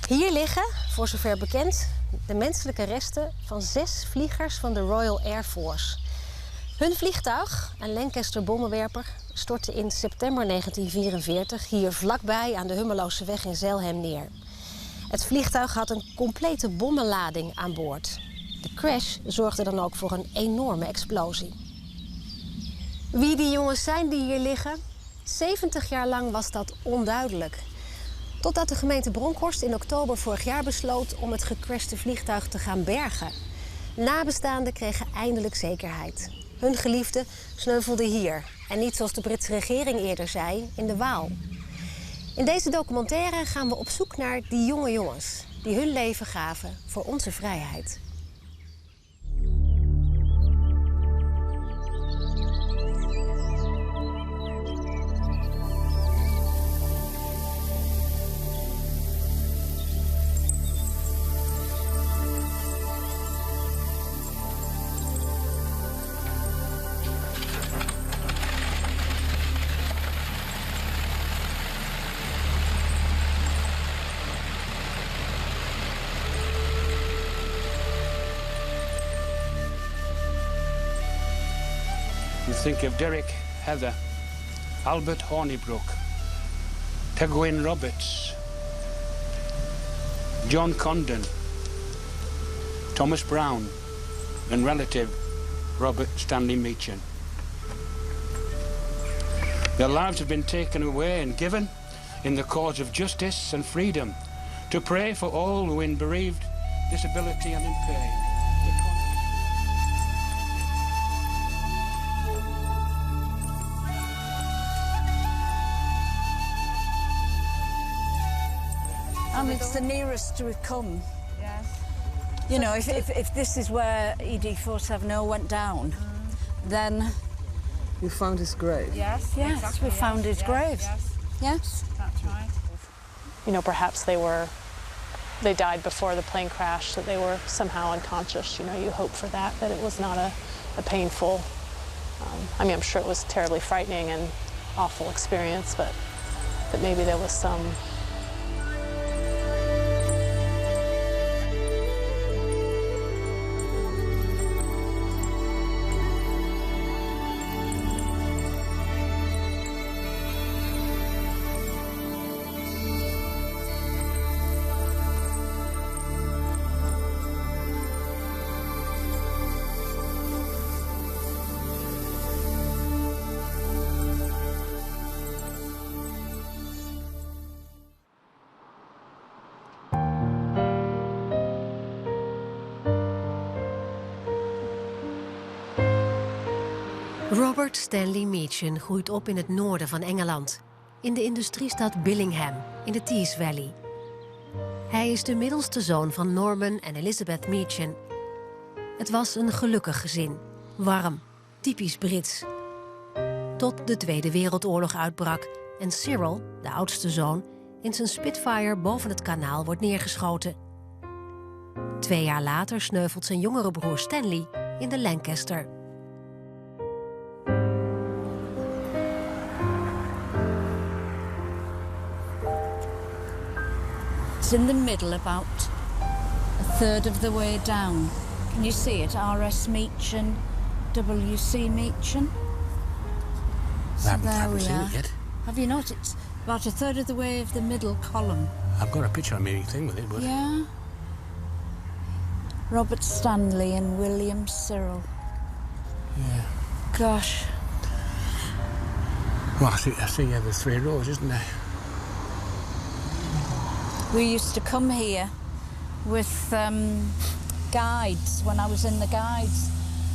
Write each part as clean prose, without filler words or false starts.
Hier liggen, voor zover bekend, de menselijke resten van 6 vliegers van de Royal Air Force. Hun vliegtuig, een Lancaster bommenwerper, stortte in september 1944 hier vlakbij aan de Hummeloseweg in Zelhem neer. Het vliegtuig had een complete bommenlading aan boord. De crash zorgde dan ook voor een enorme explosie. Wie die jongens zijn die hier liggen? 70 jaar lang was dat onduidelijk. Totdat de gemeente Bronckhorst in oktober vorig jaar besloot om het gecrashte vliegtuig te gaan bergen. Nabestaanden kregen eindelijk zekerheid. Hun geliefde sneuvelde hier. En niet zoals de Britse regering eerder zei, in de Waal. In deze documentaire gaan we op zoek naar die jonge jongens die hun leven gaven voor onze vrijheid. Think of Derek Heather, Albert Hornibrook, Tegwin Roberts, John Condon, Thomas Brown, and relative Robert Stanley Meachin. Their lives have been taken away and given in the cause of justice and freedom, to pray for all who in bereaved, disability and in pain. It's the nearest we've come. Yes. You know, if this is where ED470 went down, then... You found his grave? Yes, exactly, we found his grave. Yes. That's right. You know, perhaps they died before the plane crashed, that they were somehow unconscious. You know, you hope for that it was not a painful... I mean, I'm sure it was a terribly frightening and awful experience, but maybe there was some... Robert Stanley Meachin groeit op in het noorden van Engeland, in de industriestad Billingham, in de Tees Valley. Hij is de middelste zoon van Norman en Elizabeth Meachin. Het was een gelukkig gezin, warm, typisch Brits. Tot de Tweede Wereldoorlog uitbrak en Cyril, de oudste zoon, in zijn Spitfire boven het kanaal wordt neergeschoten. 2 jaar later sneuvelt zijn jongere broer Stanley in de Lancaster. It's in the middle, about a third of the way down. Can you see it? R.S. Meachin, W.C. Meachin. So I haven't seen it yet. Have you not? It's about a third of the way of the middle column. I've got a picture on my thing with it, but... Yeah. Robert Stanley and William Cyril. Yeah. Gosh. Well, I see there's 3 rows, isn't there? We used to come here with guides when I was in the guides,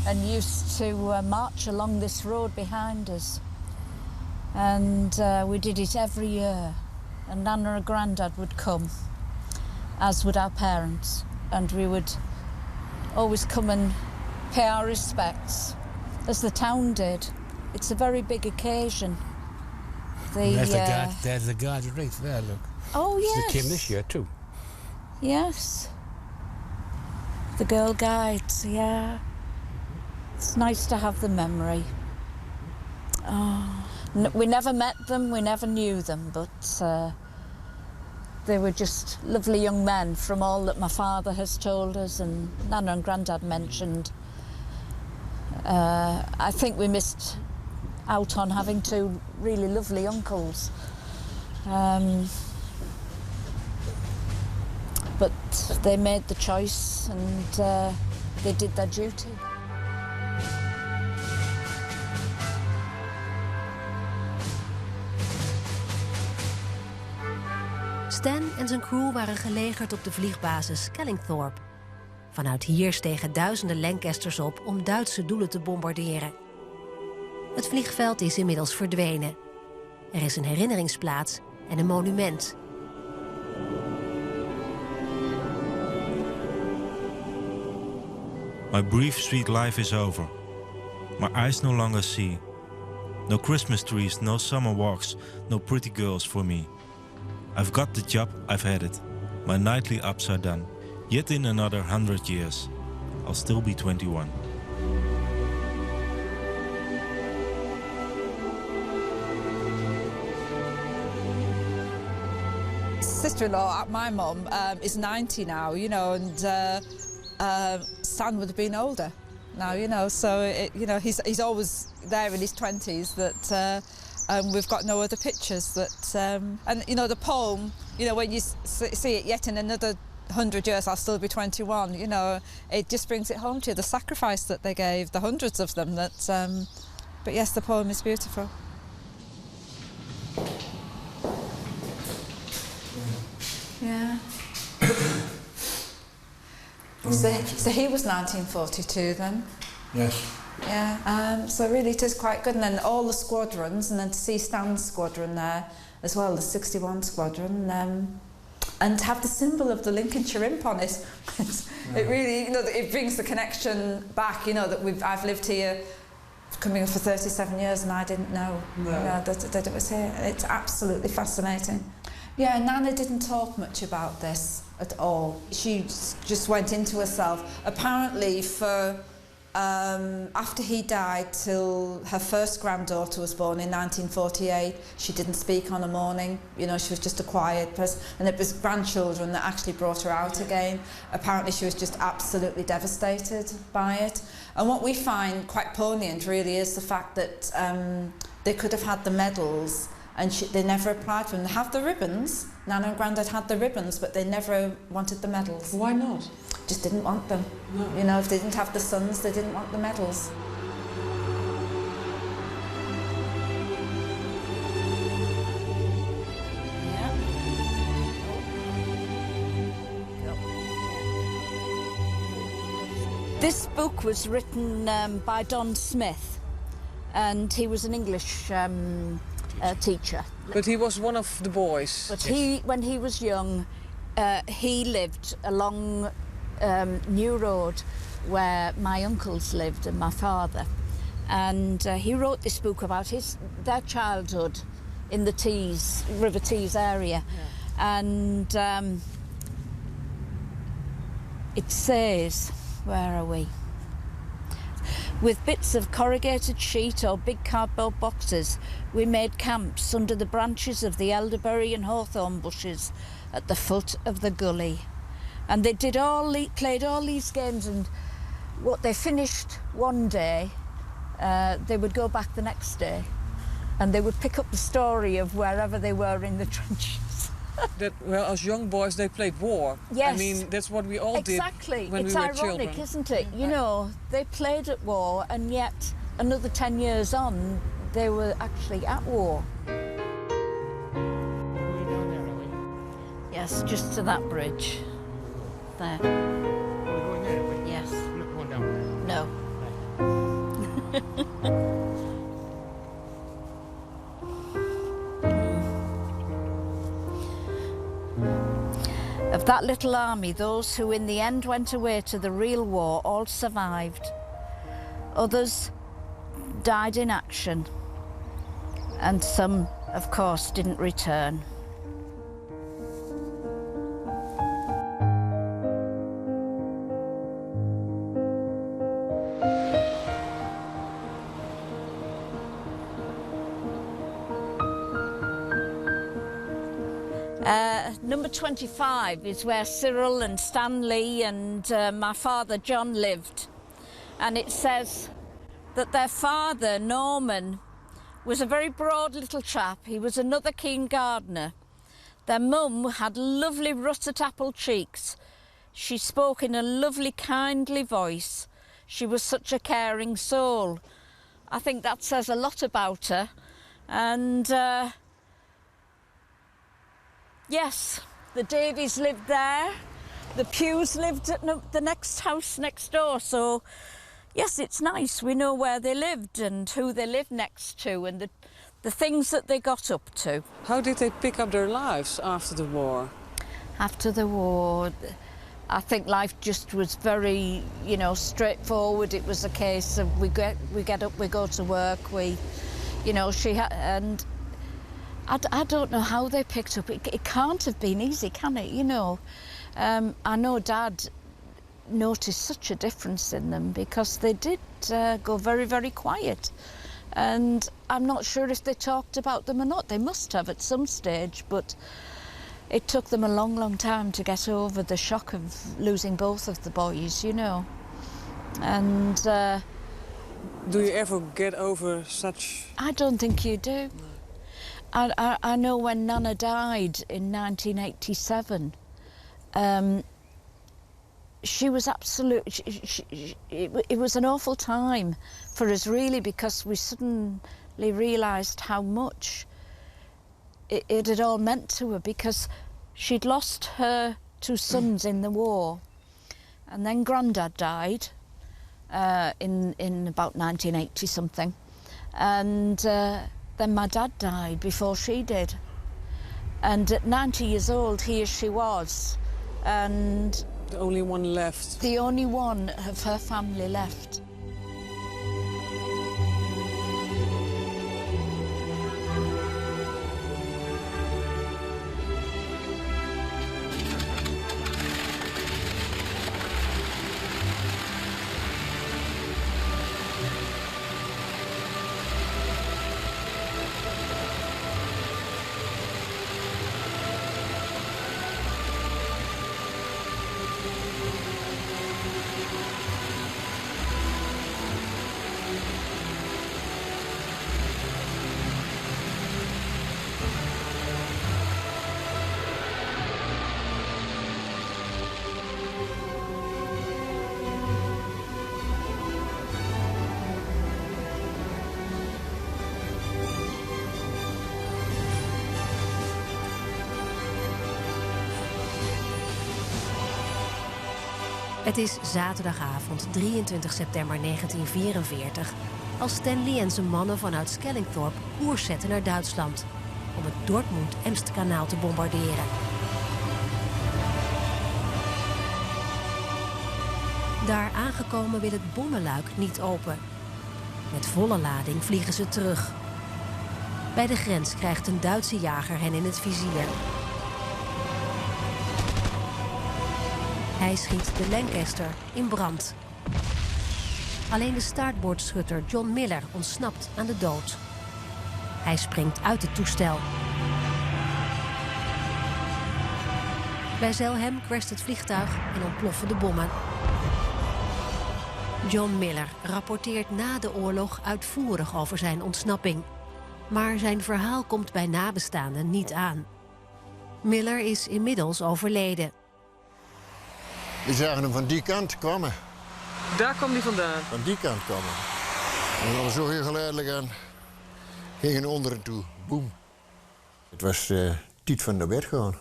and used to march along this road behind us. And we did it every year. And Nana and Grandad would come, as would our parents. And we would always come and pay our respects, as the town did. It's a very big occasion. There's the guard right there, look. Oh, yes. They came this year, too. Yes. The Girl Guides, yeah. It's nice to have the memory. Oh, we never met them, we never knew them, but They were just lovely young men from all that my father has told us and Nana and Grandad mentioned. I think we missed out on having two really lovely uncles. But they made the choice and they did their duty. Stan en zijn crew waren gelegerd op de vliegbasis Skellingthorpe. Vanuit hier stegen duizenden Lancasters op om Duitse doelen te bombarderen. Het vliegveld is inmiddels verdwenen. Er is een herinneringsplaats en een monument. My brief sweet life is over. My eyes no longer see. No Christmas trees, no summer walks, no pretty girls for me. I've got the job, I've had it. My nightly ups are done. Yet in another 100 years, I'll still be 21. Sister-in-law, my mum, is 90 now, you know, and Stan would have been older now, you know, so he's always there in his 20s. That we've got no other pictures. That and you know the poem, you know, when you see it, yet in another 100 years I'll still be 21. You know, it just brings it home to you, the sacrifice that they gave, the hundreds of them. That, but yes, the poem is beautiful. Yeah. So he was 1942 then? Yes. Yeah, so really it is quite good. And then all the squadrons, and then to see Stan's squadron there as well, the 61 squadron, and to have the symbol of the Lincolnshire imp on it. It really, you know, it brings the connection back, you know, that I've lived here coming up for 37 years and I didn't know, you know, that it was here. It's absolutely fascinating. Yeah, Nana didn't talk much about this at all. She just went into herself. Apparently for after he died till her first granddaughter was born in 1948, she didn't speak on a morning. You know, she was just a quiet person. And it was grandchildren that actually brought her out again. Apparently she was just absolutely devastated by it. And what we find quite poignant really is the fact that they could have had the medals and they never applied for them. They have the ribbons. Nana and Grandad had the ribbons, but they never wanted the medals. Why not? Just didn't want them. No. You know, if they didn't have the sons, they didn't want the medals. This book was written by Don Smith, and he was an English teacher. But he was one of the boys. But when he was young, he lived along New Road where my uncles lived and my father. And he wrote this book about their childhood in the Tees, River Tees area. Yeah. And it says, where are we? With bits of corrugated sheet or big cardboard boxes, we made camps under the branches of the elderberry and hawthorn bushes at the foot of the gully. And they played all these games, and what they finished one day, they would go back the next day, and they would pick up the story of wherever they were in the trenches. Well, as young boys, they played war. Yes. I mean, that's what we all did when it's we were ironic, children. Isn't it? You know, they played at war, and yet another 10 years on, they were actually at war. Yes, just to that bridge. There. We're going there, are we? Yes. We're not going down there. No. Of that little army, those who in the end went away to the real war all survived. Others died in action, and some, of course, didn't return. number 25 is where Cyril and Stanley and my father John lived. And it says that their father, Norman, was a very broad little chap. He was another keen gardener. Their mum had lovely russet apple cheeks. She spoke in a lovely, kindly voice. She was such a caring soul. I think that says a lot about her. And yes, the Davies lived there. The Pews lived at the next house next door. So yes, it's nice. We know where they lived and who they lived next to and the things that they got up to. How did they pick up their lives after the war? After the war, I think life just was very, you know, straightforward. It was a case of we get up, we go to work, and I don't know how they picked up. It can't have been easy, can it? You know, I know Dad noticed such a difference in them because they did go very, very quiet. And I'm not sure if they talked about them or not. They must have at some stage, but it took them a long, long time to get over the shock of losing both of the boys, you know. And do you ever get over such? I don't think you do. I know when Nana died in 1987, she was it was an awful time for us, really, because we suddenly realised how much it had all meant to her, because she'd lost her 2 sons in the war, and then Grandad died in about 1980 something, and then my dad died before she did, and at 90 years old here she was, and the only one left. The only one of her family left. Het is zaterdagavond 23 september 1944... als Stanley en zijn mannen vanuit Skellingthorpe koers zetten naar Duitsland... om het Dortmund-Emstkanaal te bombarderen. Daar aangekomen wil het bommenluik niet open. Met volle lading vliegen ze terug. Bij de grens krijgt een Duitse jager hen in het vizier. Hij schiet de Lancaster in brand. Alleen de staartboordschutter John Miller ontsnapt aan de dood. Hij springt uit het toestel. Bij Zelhem crasht het vliegtuig en ontploffen de bommen. John Miller rapporteert na de oorlog uitvoerig over zijn ontsnapping. Maar zijn verhaal komt bij nabestaanden niet aan. Miller is inmiddels overleden. We zagen hem van die kant komen. Daar kwam hij vandaan? Van die kant komen. En we hadden zo heel geleidelijk aan. Gingen onder en toe. Boem. Het was tijd van naar bed gaan.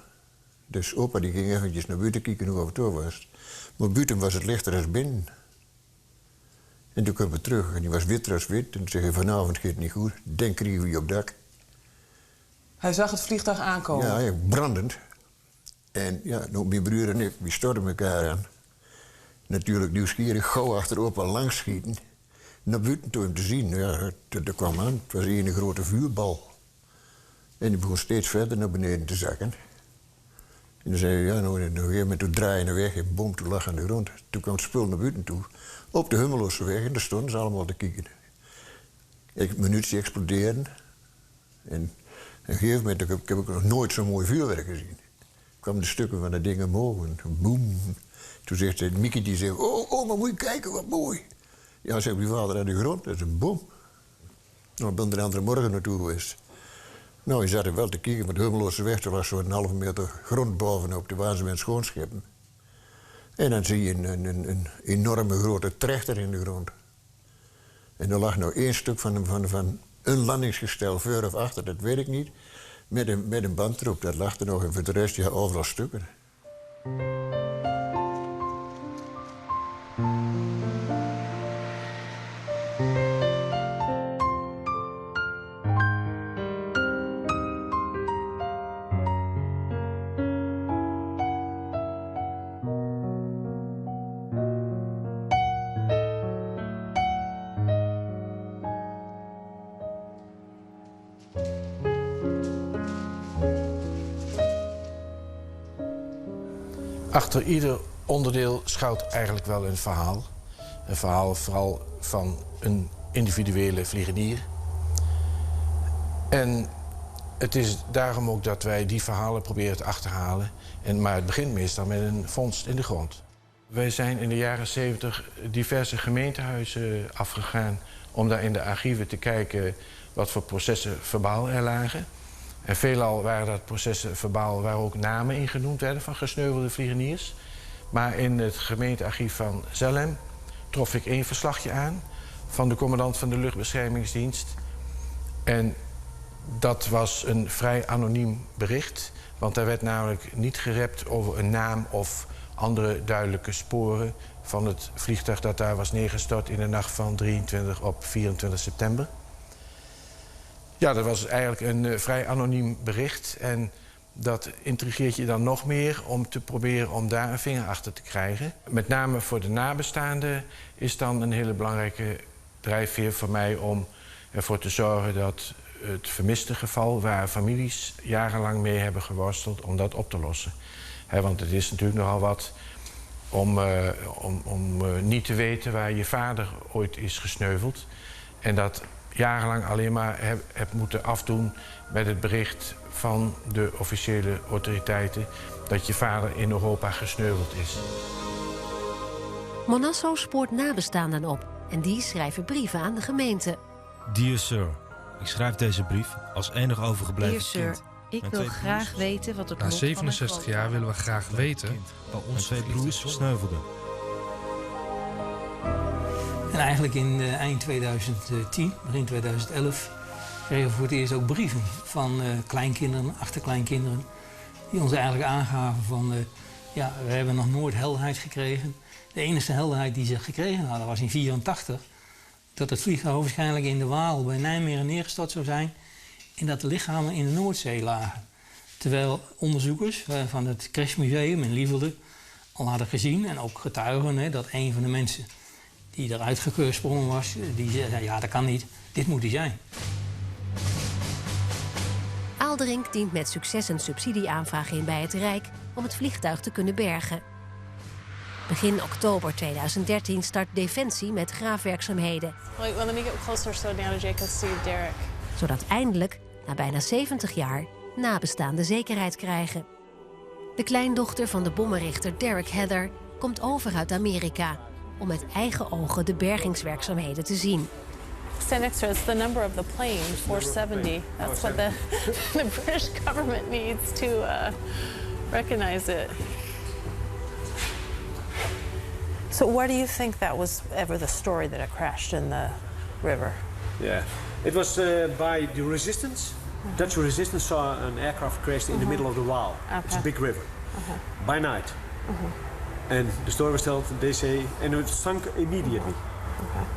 Dus opa die ging eventjes naar buiten kijken hoe het door was. Maar buiten was het lichter dan binnen. En toen kwamen we terug en die was wit als wit. En toen zei hij, vanavond gaat het niet goed. Dan kregen we je op dak. Hij zag het vliegtuig aankomen? Ja, brandend. En ja, nou, mijn broer en ik, we stortten elkaar aan. Natuurlijk nieuwsgierig, gauw achter opa langs schieten. Naar buiten toe hem te zien. Ja, dat kwam aan. Het was een grote vuurbal. En die begon steeds verder naar beneden te zakken. En dan zei hij, ja, nou, op een gegeven moment toen draaien we weg en boom, toen lag aan de grond. Toen kwam het spul naar buiten toe. Op de Hummelose weg en daar stonden ze allemaal te kijken. Een minuutje exploderen. En op een gegeven moment, ik heb ook nog nooit zo'n mooi vuurwerk gezien. kwamen de stukken van dat ding omhoog en boem. Toen zegt Mickey, die zegt, oh, maar moet je kijken, wat mooi. Ja, zegt mijn vader, aan de grond, dat is een boom. Nou, ik ben er de andere morgen naartoe geweest. Nou, je zat er wel te kijken, maar de Hummeloze weg, er was zo'n 1,5 meter grond bovenop, de waren ze met schoonscheppen. En dan zie je een enorme grote trechter in de grond. En er lag nou 1 stuk van een landingsgestel, voor of achter, dat weet ik niet. Met een band erop, dat lag er nog. En voor de rest, ja, overal stukken. Achter ieder onderdeel schuilt eigenlijk wel een verhaal. Een verhaal vooral van een individuele vliegenier. En het is daarom ook dat wij die verhalen proberen te achterhalen. Maar het begint meestal met een vondst in de grond. Wij zijn in de jaren 70 diverse gemeentehuizen afgegaan om daar in de archieven te kijken wat voor processen verbaal er lagen. En veelal waren dat processen verbaal waar ook namen in genoemd werden van gesneuvelde vliegeniers. Maar in het gemeentearchief van Zelhem trof ik 1 verslagje aan van de commandant van de luchtbeschermingsdienst. En dat was een vrij anoniem bericht, want daar werd namelijk niet gerept over een naam of andere duidelijke sporen van het vliegtuig dat daar was neergestort in de nacht van 23 op 24 september. Ja, dat was eigenlijk een vrij anoniem bericht. En dat intrigeert je dan nog meer om te proberen om daar een vinger achter te krijgen. Met name voor de nabestaanden is dan een hele belangrijke drijfveer voor mij om ervoor te zorgen dat het vermiste geval, waar families jarenlang mee hebben geworsteld, om dat op te lossen. Want het is natuurlijk nogal wat om niet te weten waar je vader ooit is gesneuveld. En dat jarenlang alleen maar heb moeten afdoen met het bericht van de officiële autoriteiten dat je vader in Europa gesneuveld is. Monasso spoort nabestaanden op en die schrijven brieven aan de gemeente. Dear Sir, ik schrijf deze brief als enig overgebleven Dear Sir, kind. ik wil graag weten wat het lot Na van mijn 67 jaar willen we graag weten waar onze 2 broers versneuvelden. En eigenlijk in eind 2010, begin 2011, kregen we voor het eerst ook brieven van kleinkinderen, achterkleinkinderen, die ons eigenlijk aangaven van, ja, we hebben nog nooit helderheid gekregen. De enige helderheid die ze gekregen hadden was in 1984, dat het vliegtuig waarschijnlijk in de Waal bij Nijmegen neergestort zou zijn en dat de lichamen in de Noordzee lagen. Terwijl onderzoekers van het Crashmuseum in Lievelde al hadden gezien en ook getuigen dat een van de mensen die eruit gesprongen was, die zei, ja, dat kan niet, dit moet hij zijn. Aalderink dient met succes een subsidieaanvraag in bij het Rijk om het vliegtuig te kunnen bergen. Begin oktober 2013 start Defensie met graafwerkzaamheden. Wait, well, let me get closer so now Jake can see Derek. Zodat eindelijk, na bijna 70 jaar, nabestaanden zekerheid krijgen. De kleindochter van de bommenrichter Derek Heather komt over uit Amerika om met eigen ogen de bergingswerkzaamheden te zien. Stand next to it. It's the number of the plane, 470. That's what the British government needs to recognize it. So why do you think that was ever the story that it crashed in the river? Yeah, it was by the resistance. Dutch resistance saw an aircraft crashed in the middle of the Waal. Okay. It's a big river. By night. And the story was told, they say, and it sunk immediately.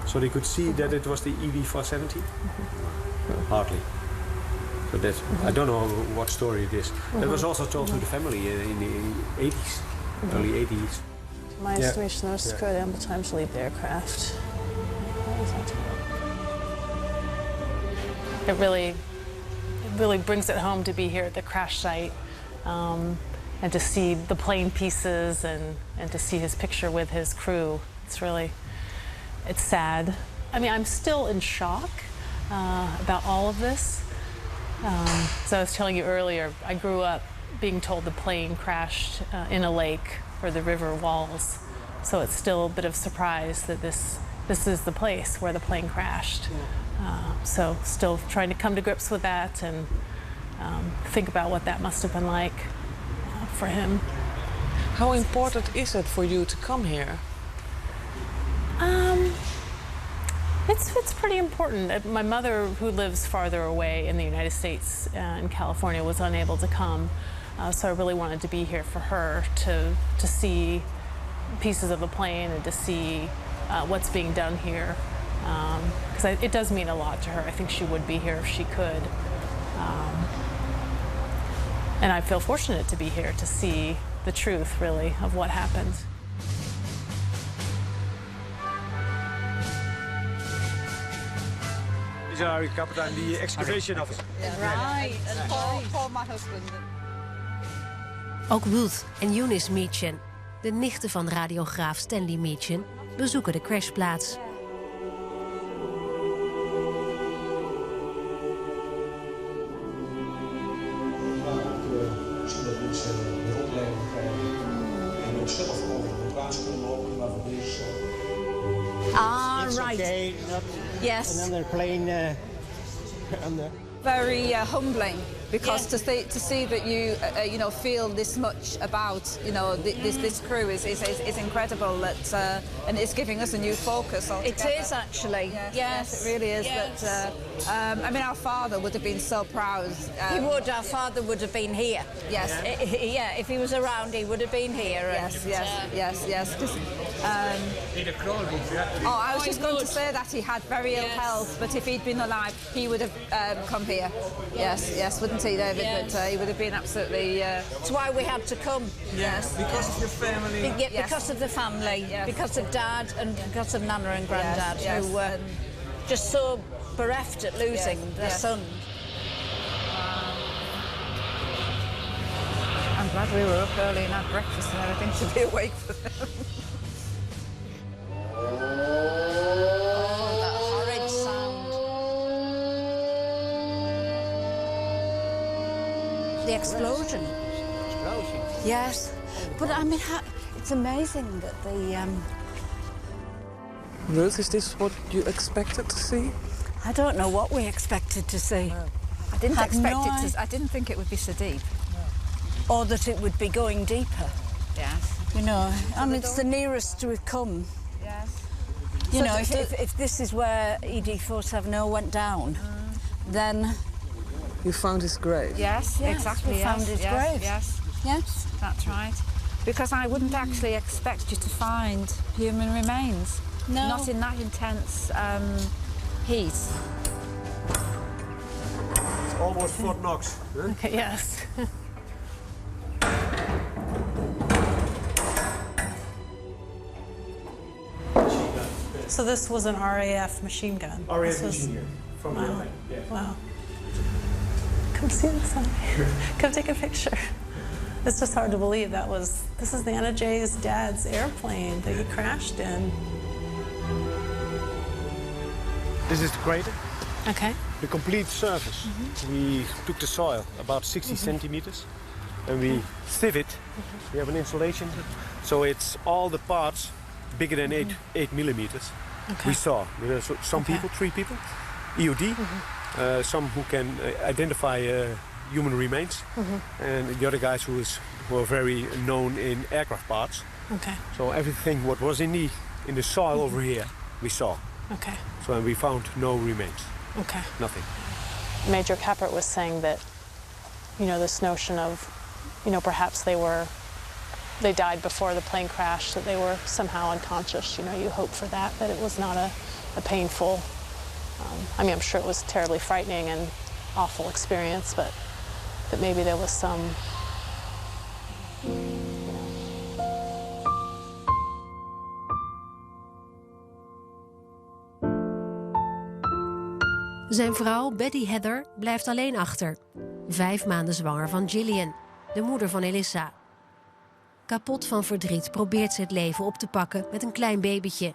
So they could see that it was the ED470? Hardly. So that, I don't know what story it is. That was also told to the family in the 80s, early 80s. My estimation, there was good ample time to leave the aircraft. It really brings it home to be here at the crash site. And to see the plane pieces and to see his picture with his crew. It's sad. I mean, I'm still in shock about all of this. As I was telling you earlier, I grew up being told the plane crashed in a lake or the river walls. So it's still a bit of surprise that this is the place where the plane crashed. So still trying to come to grips with that and think about what that must have been like for him. How important is it for you to come here? It's pretty important. My mother, who lives farther away in the United States, in California, was unable to come. So I really wanted to be here for her to see pieces of the plane and to see what's being done here. Because it does mean a lot to her. I think she would be here if she could. And I feel fortunate to be here to see the truth, really, of what happened. These are Captain, the excavation officer. Right, and Paul, my husband. Ook Ruth en Eunice Meachen, de nichten van radiograaf Stanley Meachen, bezoeken de crashplaats. Right. Okay, Yes. Another plane under. Very humbling, because to see that you feel this much about this crew is incredible. That and it's giving us a new focus altogether. It is actually. Yes, it really is. Yes. That I mean, our father would have been so proud. He would. Our father would have been here. Yes. Yeah. If he was around, he would have been here. Yes. I was just going to say that he had very ill health, but if he'd been alive, he would have come here. Yes, wouldn't he, David? Yeah. But he would have been absolutely. That's why we had to come. Yes. Because of your family. Because of the family. Yes. Because of Dad and because of Nana and Grandad, who were just so bereft at losing their son. I'm glad we were up early and had breakfast and everything to be awake for them. That horrid sound. The explosion. Yes. But I mean, it's amazing that the... Ruth, is this what you expected to see? I don't know what we expected to see. No. I didn't think it would be so deep. No. Or that it would be going deeper. Yes. You know, I mean, it's the nearest we've come. Yes. You know, if this is where ED470 went down, then... You found his grave? Yes, exactly. We found his grave. Yes, that's right. Because I wouldn't actually expect you to find human remains. No. Not in that intense heat. It's almost Fort Knox. Huh? Okay, yes. So this was an RAF machine gun? RAF machine gun from the airplane, yeah. Wow. Come see this on here. Come take a picture. It's just hard to believe this is Anna Jay's dad's airplane that he crashed in. This is the crater. Okay. The complete surface. We took the soil, about 60 centimeters, and we sieve it. We have an insulation, so it's all the parts bigger than 8 millimeters. Okay. We saw. There are some people, 3 people, EOD, some who can identify human remains, and the other guys who were very known in aircraft parts. Okay. So everything what was in the soil over here, we saw. Okay. So and we found no remains. Okay. Nothing. Major Kappert was saying that, this notion of, perhaps they died before the plane crashed, that they were somehow unconscious. You hope for that it was not a painful, I'm sure it was a terribly frightening and awful experience, but that maybe there was some, Zijn vrouw, Betty Heather, blijft alleen achter. 5 maanden zwanger van Gillian, de moeder van Elissa. Kapot van verdriet probeert ze het leven op te pakken met een klein babytje.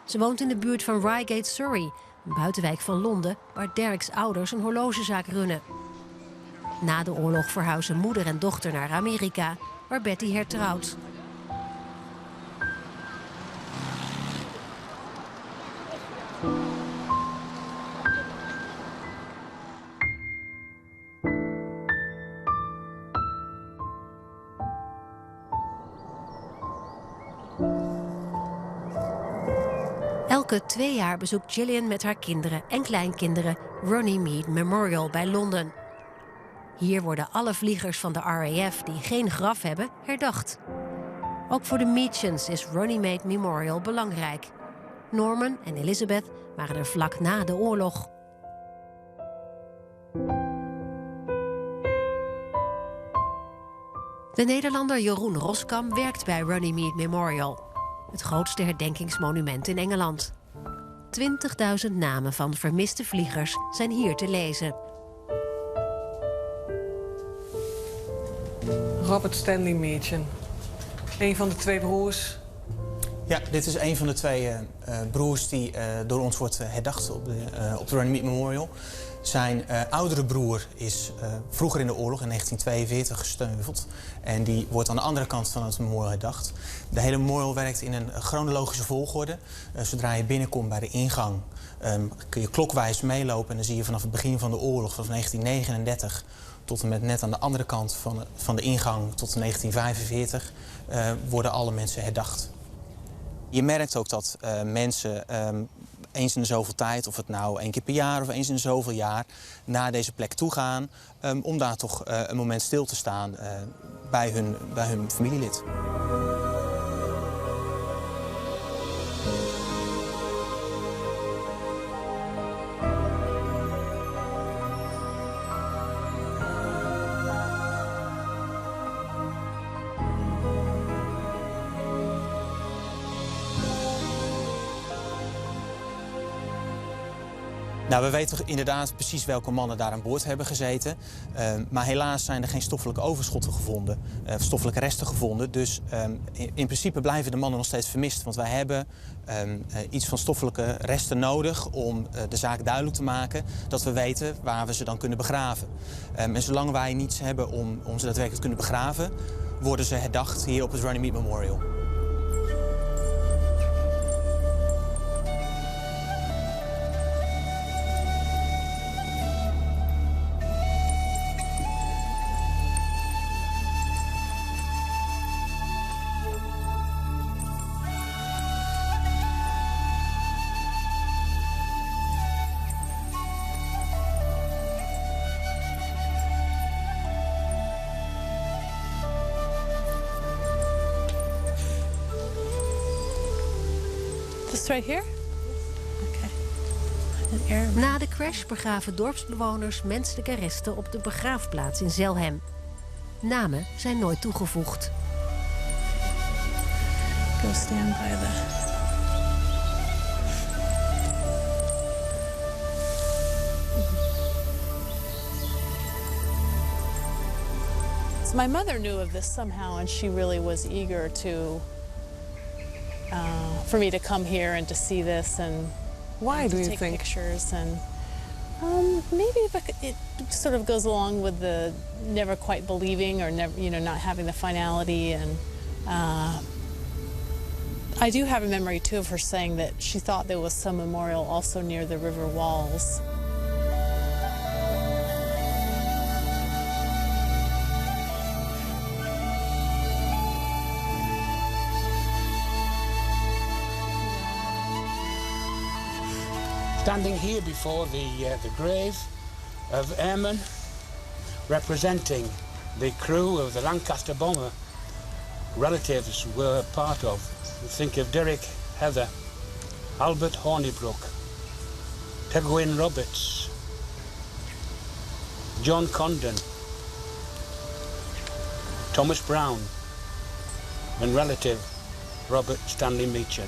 Ze woont in de buurt van Reigate, Surrey, een buitenwijk van Londen, waar Derek's ouders een horlogezaak runnen. Na de oorlog verhuizen moeder en dochter naar Amerika, waar Betty hertrouwt. Elke 2 jaar bezoekt Gillian met haar kinderen en kleinkinderen Runnymede Memorial bij Londen. Hier worden alle vliegers van de RAF die geen graf hebben herdacht. Ook voor de Meachens is Runnymede Memorial belangrijk. Norman en Elizabeth waren er vlak na de oorlog. De Nederlander Jeroen Roskam werkt bij Runnymede Memorial, het grootste herdenkingsmonument in Engeland. 20.000 namen van vermiste vliegers zijn hier te lezen. Robert Stanley Meachin. Een van de 2 broers. Ja, dit is een van de 2 broers die door ons wordt herdacht op de Runnymede Memorial. Zijn oudere broer is vroeger in de oorlog, in 1942, gesteuveld. En die wordt aan de andere kant van het memorial herdacht. De hele memorial werkt in een chronologische volgorde. Zodra je binnenkomt bij de ingang kun je klokwijs meelopen. En dan zie je vanaf het begin van de oorlog, vanaf 1939... tot en met net aan de andere kant van de ingang tot 1945... worden alle mensen herdacht. Je merkt ook dat mensen eens in de zoveel tijd, of het nou 1 keer per jaar of eens in de zoveel jaar, naar deze plek toe gaan om daar toch een moment stil te staan bij hun familielid. Nou, we weten inderdaad precies welke mannen daar aan boord hebben gezeten. Maar helaas zijn er geen stoffelijke overschotten gevonden, stoffelijke resten gevonden. Dus in principe blijven de mannen nog steeds vermist. Want wij hebben iets van stoffelijke resten nodig om de zaak duidelijk te maken. Dat we weten waar we ze dan kunnen begraven. En zolang wij niets hebben om ze daadwerkelijk te kunnen begraven, worden ze herdacht hier op het Runnymede Memorial. Right here? Okay. Na de crash begraven dorpsbewoners menselijke resten op de begraafplaats in Zelhem. Namen zijn nooit toegevoegd. Go stand by the... So my mother knew of this somehow, and she really was eager to for me to come here and to see this and why do you take think pictures and maybe it sort of goes along with the never quite believing or never not having the finality, and I do have a memory too of her saying that she thought there was some memorial also near the river walls. Standing here before the grave of airmen representing the crew of the Lancaster bomber relatives were part of. Think of Derek Heather, Albert Hornibrook, Tegwin Roberts, John Condon, Thomas Brown, and relative Robert Stanley Meachin.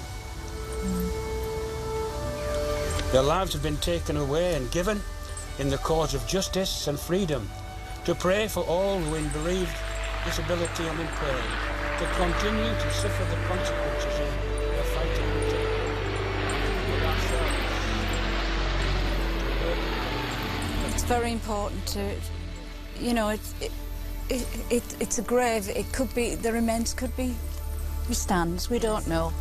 Their lives have been taken away and given in the cause of justice and freedom, to pray for all who in bereaved, disability and impaired, to continue to suffer the consequences of their fighting with ourselves. It's very important you know, it's a grave. It could be, the remains could be stands, we don't know.